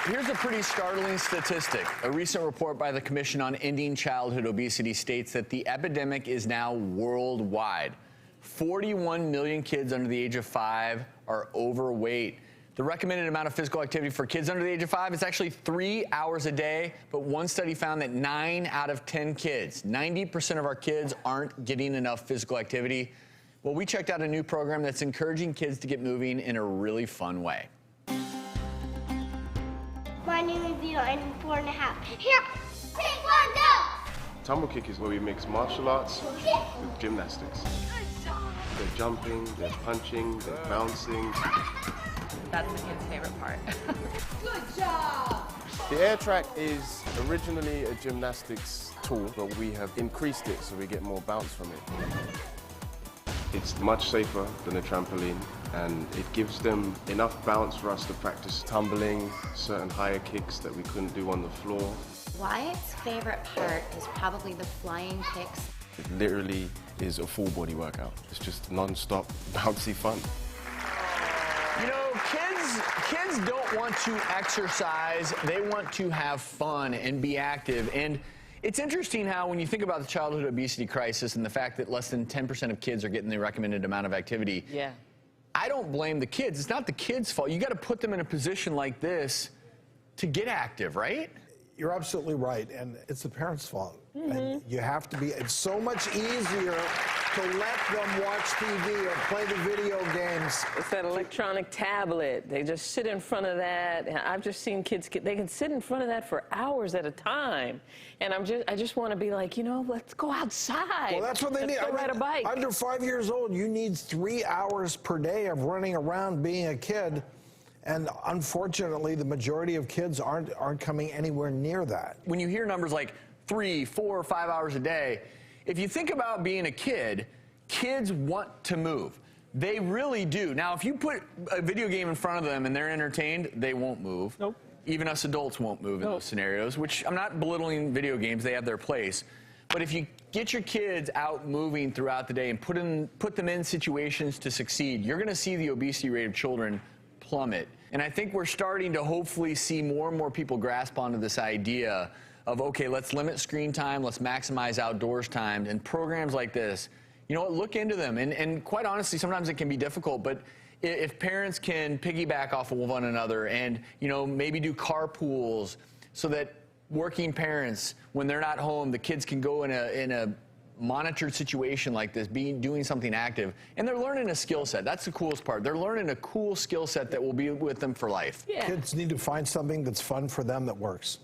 Here's a pretty startling statistic. A recent report by the Commission on Ending Childhood Obesity states that the epidemic is now worldwide. 41 million kids under the age of 5 are overweight. The recommended amount of physical activity for kids under the age of 5 is actually 3 hours a day, but one study found that 9 out of 10 kids, 90% of our kids, aren't getting enough physical activity. Well, we checked out a new program that's encouraging kids to get moving in a really fun way. My name is Vito, I'm 4 and a half. Here, 3, 1, go! Tumble kick is where we mix martial arts with gymnastics. They're jumping, they're punching, they're bouncing. That's the kid's favorite part. Good job! The air track is originally a gymnastics tool, but we have increased it so we get more bounce from it. It's much safer than a trampoline, and it gives them enough bounce for us to practice tumbling, certain higher kicks that we couldn't do on the floor. Wyatt's favorite part is probably the flying kicks. It literally is a full body workout. It's just non-stop, bouncy fun. You know, kids don't want to exercise. They want to have fun and be active. And it's interesting how when you think about the childhood obesity crisis and the fact that less than 10% of kids are getting the recommended amount of activity. Yeah. I don't blame the kids. It's not the kids' fault. You got to put them in a position like this to get active, right? You're absolutely right, and it's the parents' fault. And you have to be, it's so much easier to let them watch TV or play the video games. It's that electronic tablet. They just sit in front of that. And I've just seen kids, they can sit in front of that for hours at a time. And I just want to be like, you know, let's go outside. Well, that's what they need. Let's go ride a bike. Under 5 years old, you need 3 hours per day of running around being a kid. And unfortunately, the majority of kids aren't coming anywhere near that. When you hear numbers like 3, 4, 5 hours a day, if you think about being a kid, kids want to move. They really do. Now, if you put a video game in front of them and they're entertained, they won't move. Nope. Even us adults won't move in those scenarios, which I'm not belittling video games. They have their place. But if you get your kids out moving throughout the day and put them in situations to succeed, you're going to see the obesity rate of children plummet. And I think we're starting to hopefully see more and more people grasp onto this idea of, okay, let's limit screen time, let's maximize outdoors time, and programs like this, you know what, look into them. And quite honestly, sometimes it can be difficult, but if parents can piggyback off of one another and, you know, maybe do carpools so that working parents, when they're not home, the kids can go in a monitored situation like this, doing something active, and they're learning a skill set. That's the coolest part. They're learning a cool skill set that will be with them for life. Yeah. Kids need to find something that's fun for them that works.